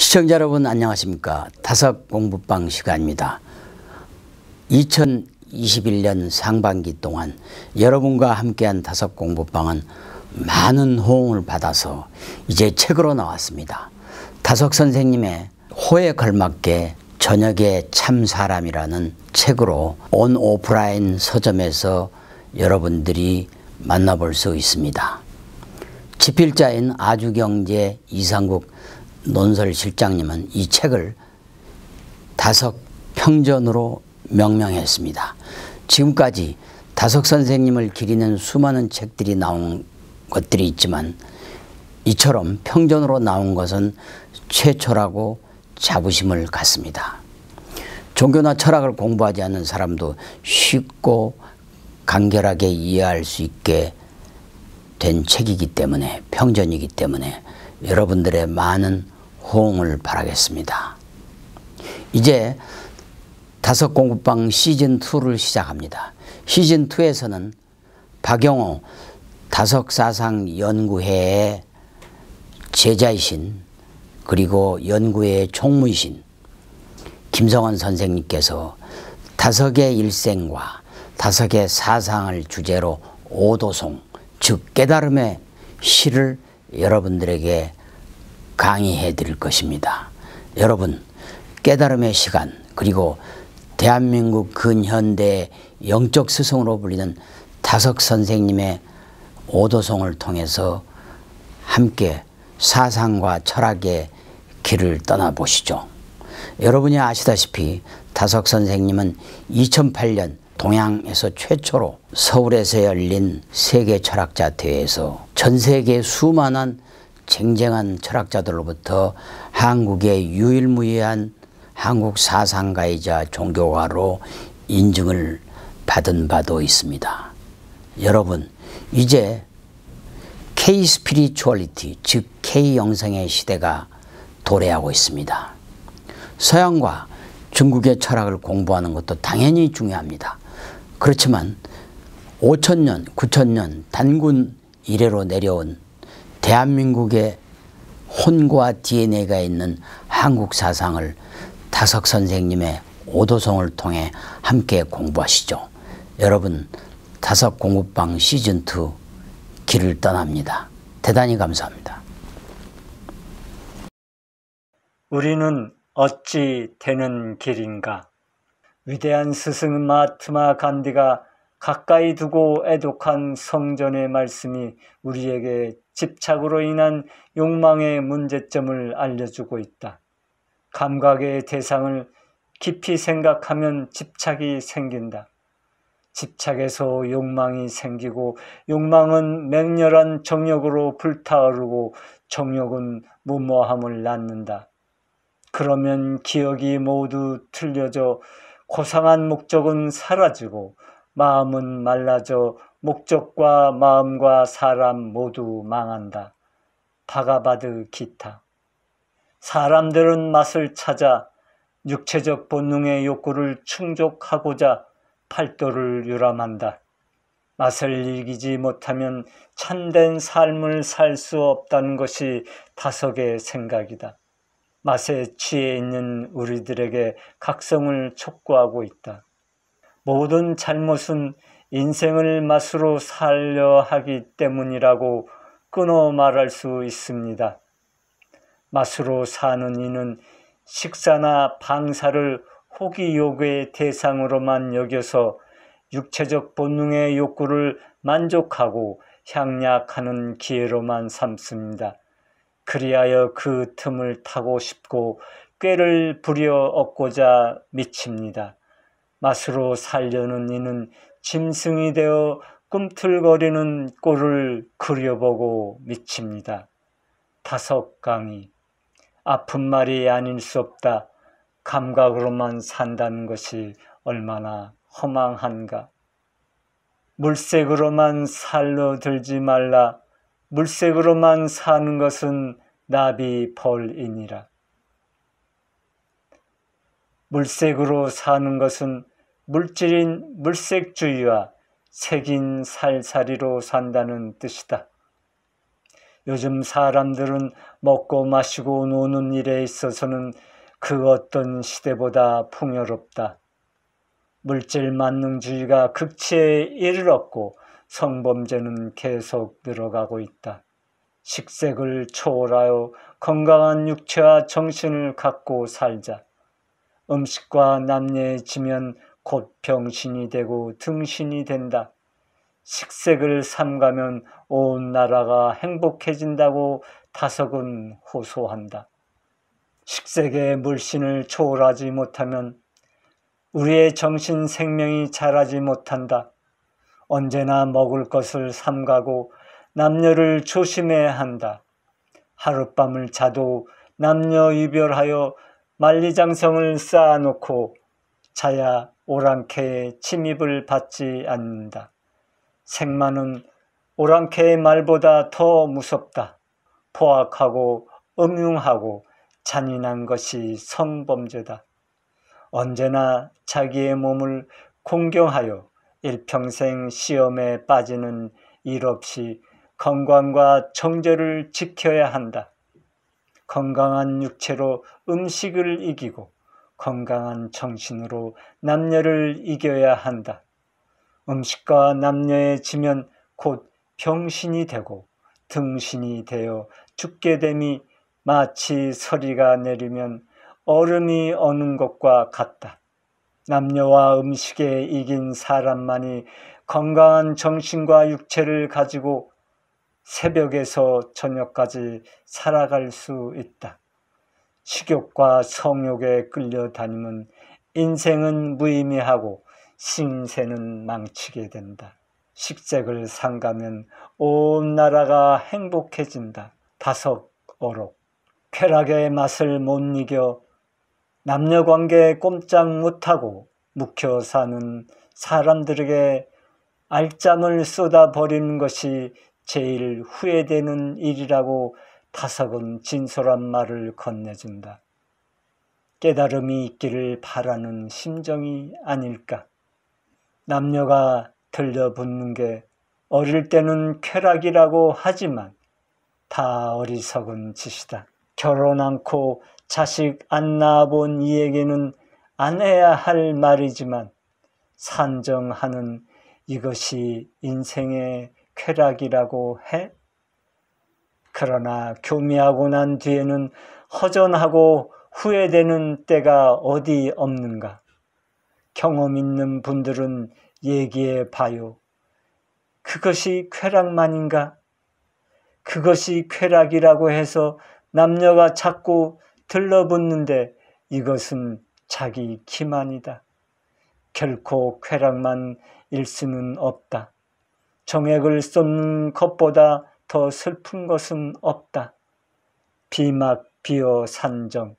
시청자 여러분 안녕하십니까. 다섯 공부방 시간입니다. 2021년 상반기 동안 여러분과 함께한 다섯 공부방은 많은 호응을 받아서 이제 책으로 나왔습니다. 다섯 선생님의 호에 걸맞게 저녁의 참 사람이라는 책으로 온 오프라인 서점에서 여러분들이 만나볼 수 있습니다. 집필자인 아주경제 이상국 논설실장님은 이 책을 다섯 평전으로 명명했습니다. 지금까지 다섯 선생님을 기리는 수많은 책들이 나온 것들이 있지만 이처럼 평전으로 나온 것은 최초라고 자부심을 갖습니다. 종교나 철학을 공부하지 않는 사람도 쉽고 간결하게 이해할 수 있게 된 책이기 때문에, 평전이기 때문에 여러분들의 많은 호응을 바라겠습니다. 이제 다섯 공부방 시즌2를 시작합니다. 시즌2에서는 박영호 다섯사상연구회의 제자이신, 그리고 연구회의 총무이신 김성원 선생님께서 다섯의 일생과 다섯의 사상을 주제로 오도송, 즉 깨달음의 시를 여러분들에게 강의해 드릴 것입니다. 여러분, 깨달음의 시간, 그리고 대한민국 근현대의 영적 스승으로 불리는 다섯 선생님의 오도송을 통해서 함께 사상과 철학의 길을 떠나보시죠. 여러분이 아시다시피 다섯 선생님은 2008년 동양에서 최초로 서울에서 열린 세계 철학자 대회에서 전 세계 수많은 쟁쟁한 철학자들로부터 한국의 유일무이한 한국 사상가이자 종교가로 인증을 받은 바도 있습니다. 여러분, 이제 K-스피리추얼리티, 즉 K-영성의 시대가 도래하고 있습니다. 서양과 중국의 철학을 공부하는 것도 당연히 중요합니다. 그렇지만 5천년, 9천년 단군 이래로 내려온 대한민국의 혼과 DNA가 있는 한국 사상을 다섯 선생님의 오도송을 통해 함께 공부하시죠. 여러분, 다섯 공부방 시즌2 길을 떠납니다. 대단히 감사합니다. 우리는 어찌 되는 길인가? 위대한 스승 마하트마 간디가 가까이 두고 애독한 성전의 말씀이 우리에게 집착으로 인한 욕망의 문제점을 알려주고 있다. 감각의 대상을 깊이 생각하면 집착이 생긴다. 집착에서 욕망이 생기고 욕망은 맹렬한 정욕으로 불타오르고 정욕은 무모함을 낳는다. 그러면 기억이 모두 틀려져 고상한 목적은 사라지고 마음은 말라져 목적과 마음과 사람 모두 망한다. 바가바드 기타. 사람들은 맛을 찾아 육체적 본능의 욕구를 충족하고자 팔도를 유람한다. 맛을 이기지 못하면 참된 삶을 살 수 없다는 것이 다섯의 생각이다. 맛에 취해 있는 우리들에게 각성을 촉구하고 있다. 모든 잘못은 인생을 맛으로 살려 하기 때문이라고 끊어 말할 수 있습니다. 맛으로 사는 이는 식사나 방사를 호기욕의 대상으로만 여겨서 육체적 본능의 욕구를 만족하고 향락하는 기회로만 삼습니다. 그리하여 그 틈을 타고 싶고 꾀를 부려 얻고자 미칩니다. 맛으로 살려는 이는 짐승이 되어 꿈틀거리는 꼴을 그려보고 미칩니다. 다섯 강의. 아픈 말이 아닐 수 없다. 감각으로만 산다는 것이 얼마나 허망한가. 물색으로만 살로 들지 말라. 물색으로만 사는 것은 나비 벌이니라. 물색으로 사는 것은 물질인 물색주의와 색인 살살이로 산다는 뜻이다. 요즘 사람들은 먹고 마시고 노는 일에 있어서는 그 어떤 시대보다 풍요롭다. 물질 만능주의가 극치에 이르렀고 성범죄는 계속 늘어가고 있다. 식색을 초월하여 건강한 육체와 정신을 갖고 살자. 음식과 남녀해지면 곧 병신이 되고 등신이 된다. 식색을 삼가면 온 나라가 행복해진다고 다석은 호소한다. 식색의 물신을 초월하지 못하면 우리의 정신 생명이 자라지 못한다. 언제나 먹을 것을 삼가고 남녀를 조심해야 한다. 하룻밤을 자도 남녀 유별하여 만리장성을 쌓아놓고 자야 오랑캐의 침입을 받지 않는다. 생마는 오랑캐의 말보다 더 무섭다. 포악하고 음흉하고 잔인한 것이 성범죄다. 언제나 자기의 몸을 공경하여 일평생 시험에 빠지는 일 없이 건강과 정절을 지켜야 한다. 건강한 육체로 음식을 이기고 건강한 정신으로 남녀를 이겨야 한다. 음식과 남녀에 지면 곧 병신이 되고 등신이 되어 죽게 됨이 마치 서리가 내리면 얼음이 어는 것과 같다. 남녀와 음식에 이긴 사람만이 건강한 정신과 육체를 가지고 새벽에서 저녁까지 살아갈 수 있다. 식욕과 성욕에 끌려다니면 인생은 무의미하고 신세는 망치게 된다. 식색을 삼가면 온 나라가 행복해진다. 다석어록. 쾌락의 맛을 못 이겨 남녀관계에 꼼짝 못하고 묵혀 사는 사람들에게 알짬을 쏟아버리는 것이 제일 후회되는 일이라고 다석은 진솔한 말을 건네준다. 깨달음이 있기를 바라는 심정이 아닐까. 남녀가 들려붙는 게 어릴 때는 쾌락이라고 하지만 다 어리석은 짓이다. 결혼 않고 자식 안 낳아본 이에게는 안 해야 할 말이지만 산정하는 이것이 인생의 쾌락이라고 해? 그러나 교미하고 난 뒤에는 허전하고 후회되는 때가 어디 없는가? 경험 있는 분들은 얘기해 봐요. 그것이 쾌락만인가? 그것이 쾌락이라고 해서 남녀가 자꾸 들러붙는데 이것은 자기 기만이다. 결코 쾌락만 일 수는 없다. 정액을 쏟는 것보다 더 슬픈 것은 없다. 비막 비어 산정.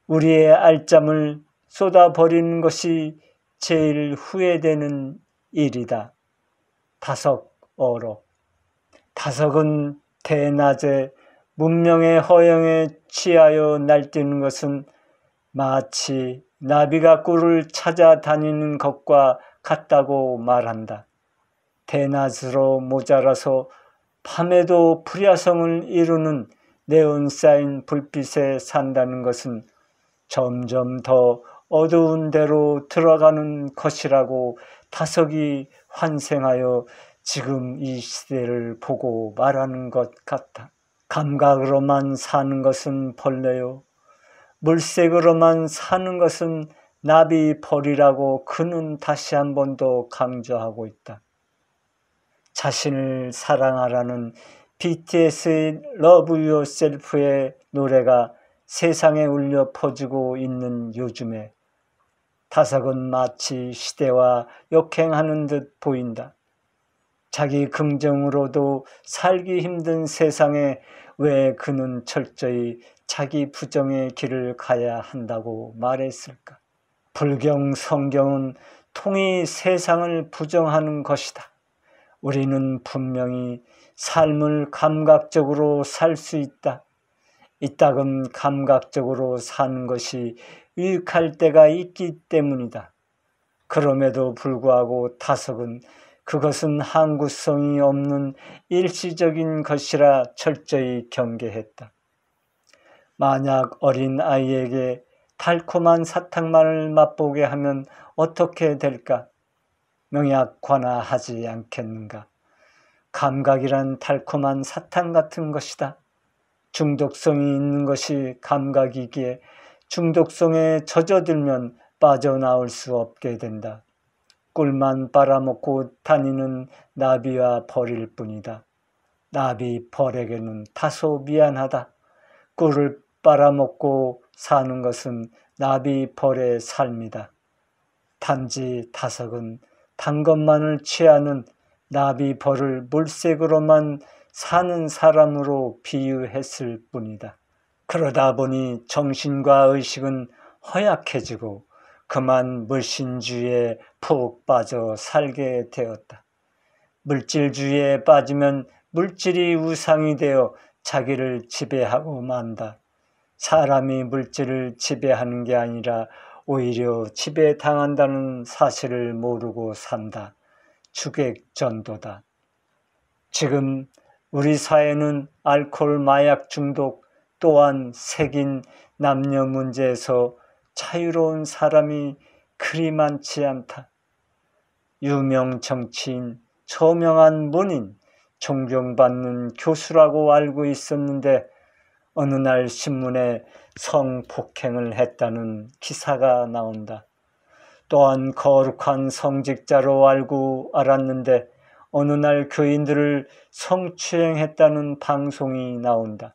우리의 알짬을 쏟아버리는 것이 제일 후회되는 일이다. 다석어록. 다석은 대낮에 문명의 허영에 취하여 날뛰는 것은 마치 나비가 꿀을 찾아다니는 것과 같다고 말한다. 대낮으로 모자라서 밤에도 불야성을 이루는 네온 사인 불빛에 산다는 것은 점점 더 어두운 데로 들어가는 것이라고 다석이 환생하여 지금 이 시대를 보고 말하는 것 같다. 감각으로만 사는 것은 벌레요. 물색으로만 사는 것은 나비벌이라고 그는 다시 한 번 더 강조하고 있다. 자신을 사랑하라는 BTS의 Love Yourself의 노래가 세상에 울려 퍼지고 있는 요즘에 다석은 마치 시대와 역행하는 듯 보인다. 자기 긍정으로도 살기 힘든 세상에 왜 그는 철저히 자기 부정의 길을 가야 한다고 말했을까? 불경 성경은 통이 세상을 부정하는 것이다. 우리는 분명히 삶을 감각적으로 살 수 있다. 이따금 감각적으로 사는 것이 유익할 때가 있기 때문이다. 그럼에도 불구하고 다석은 그것은 항구성이 없는 일시적인 것이라 철저히 경계했다. 만약 어린 아이에게 달콤한 사탕만을 맛보게 하면 어떻게 될까? 명약관화하지 않겠는가? 감각이란 달콤한 사탕 같은 것이다. 중독성이 있는 것이 감각이기에 중독성에 젖어들면 빠져나올 수 없게 된다. 꿀만 빨아먹고 다니는 나비와 벌일 뿐이다. 나비 벌에게는 다소 미안하다. 꿀을 빨아먹고 사는 것은 나비 벌의 삶이다. 단지 타석은 단 것만을 취하는 나비 벌을 물색으로만 사는 사람으로 비유했을 뿐이다. 그러다 보니 정신과 의식은 허약해지고 그만 물신주의에 푹 빠져 살게 되었다. 물질주의에 빠지면 물질이 우상이 되어 자기를 지배하고 만다. 사람이 물질을 지배하는 게 아니라 오히려 지배당한다는 사실을 모르고 산다. 주객전도다. 지금 우리 사회는 알코올 마약 중독 또한 색인 남녀 문제에서 자유로운 사람이 그리 많지 않다. 유명 정치인, 저명한 문인, 존경받는 교수라고 알고 있었는데 어느 날 신문에 성폭행을 했다는 기사가 나온다. 또한 거룩한 성직자로 알았는데 어느 날 교인들을 성추행했다는 방송이 나온다.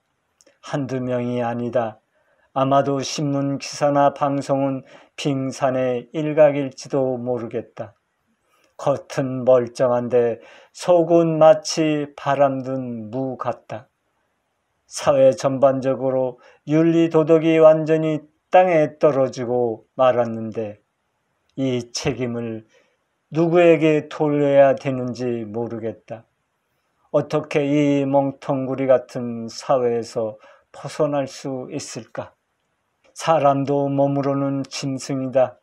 한두 명이 아니다. 아마도 신문 기사나 방송은 빙산의 일각일지도 모르겠다. 겉은 멀쩡한데 속은 마치 바람든 무 같다. 사회 전반적으로 윤리 도덕이 완전히 땅에 떨어지고 말았는데 이 책임을 누구에게 돌려야 되는지 모르겠다. 어떻게 이 멍텅구리 같은 사회에서 벗어날 수 있을까? 사람도 몸으로는 짐승이다.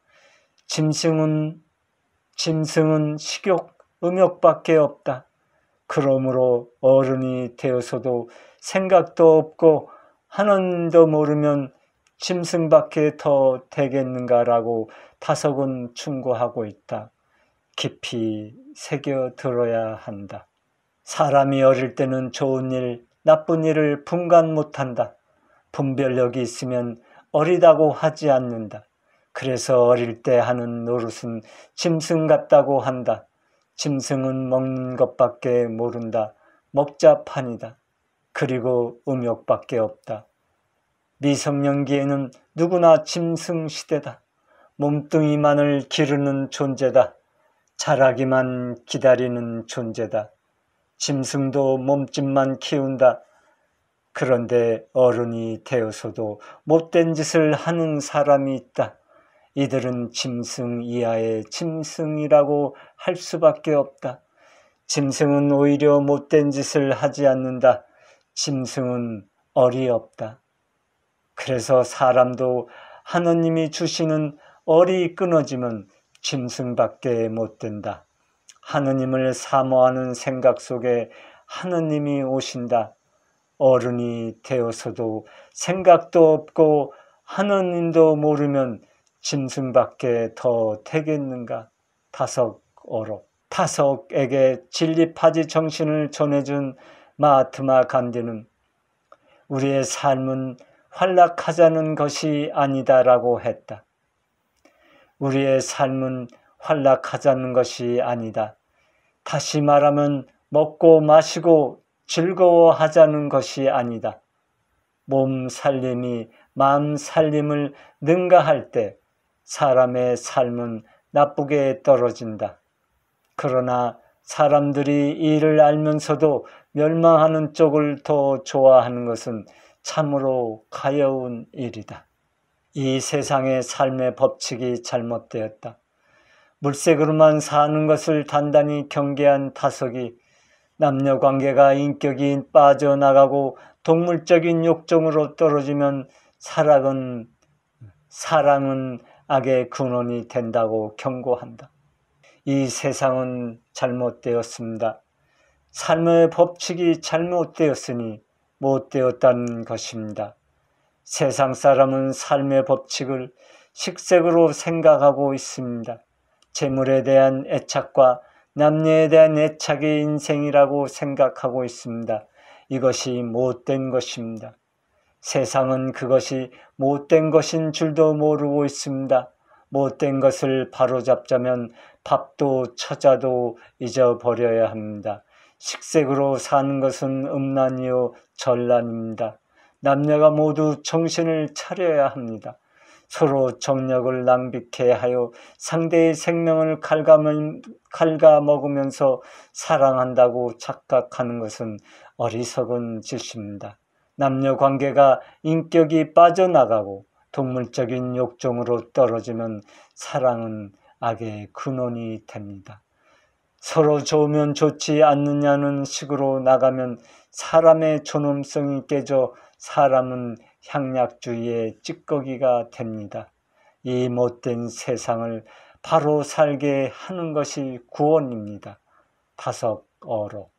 짐승은 식욕, 음욕밖에 없다. 그러므로 어른이 되어서도 생각도 없고 하나님도 모르면 짐승밖에 더 되겠는가라고 다석은 충고하고 있다. 깊이 새겨 들어야 한다. 사람이 어릴 때는 좋은 일, 나쁜 일을 분간 못한다. 분별력이 있으면 어리다고 하지 않는다. 그래서 어릴 때 하는 노릇은 짐승 같다고 한다. 짐승은 먹는 것밖에 모른다. 먹자판이다. 그리고 음욕밖에 없다. 미성년기에는 누구나 짐승 시대다. 몸뚱이만을 기르는 존재다. 자라기만 기다리는 존재다. 짐승도 몸집만 키운다. 그런데 어른이 되어서도 못된 짓을 하는 사람이 있다. 이들은 짐승 이하의 짐승이라고 할 수밖에 없다. 짐승은 오히려 못된 짓을 하지 않는다. 짐승은 얼이 없다. 그래서 사람도 하느님이 주시는 얼이 끊어지면 짐승밖에 못 된다. 하느님을 사모하는 생각 속에 하느님이 오신다. 어른이 되어서도 생각도 없고 하느님도 모르면 짐승밖에 더 되겠는가? 타석어록. 타석에게 진리파지 정신을 전해준 마하트마 간디는 우리의 삶은 활락하자는 것이 아니다라고 했다. 우리의 삶은 활락하자는 것이 아니다. 다시 말하면 먹고 마시고 즐거워하자는 것이 아니다. 몸 살림이 마음 살림을 능가할 때 사람의 삶은 나쁘게 떨어진다. 그러나 사람들이 이를 알면서도 멸망하는 쪽을 더 좋아하는 것은 참으로 가여운 일이다. 이 세상의 삶의 법칙이 잘못되었다. 물색으로만 사는 것을 단단히 경계한 타석이 남녀관계가 인격이 빠져나가고 동물적인 욕정으로 떨어지면 사랑은 악의 근원이 된다고 경고한다. 이 세상은 잘못되었습니다. 삶의 법칙이 잘못되었으니 못되었다는 것입니다. 세상 사람은 삶의 법칙을 식색으로 생각하고 있습니다. 재물에 대한 애착과 남녀에 대한 애착이 인생이라고 생각하고 있습니다. 이것이 못된 것입니다. 세상은 그것이 못된 것인 줄도 모르고 있습니다. 못된 것을 바로잡자면 밥도 처자도 잊어버려야 합니다. 식색으로 사는 것은 음란이요 전란입니다. 남녀가 모두 정신을 차려야 합니다. 서로 정력을 낭비케 하여 상대의 생명을 갉아먹으면서 사랑한다고 착각하는 것은 어리석은 짓입니다. 남녀 관계가 인격이 빠져나가고 동물적인 욕정으로 떨어지면 사랑은 악의 근원이 됩니다. 서로 좋으면 좋지 않느냐는 식으로 나가면 사람의 존엄성이 깨져 사람은 향락주의의 찌꺼기가 됩니다. 이 못된 세상을 바로 살게 하는 것이 구원입니다. 다섯어로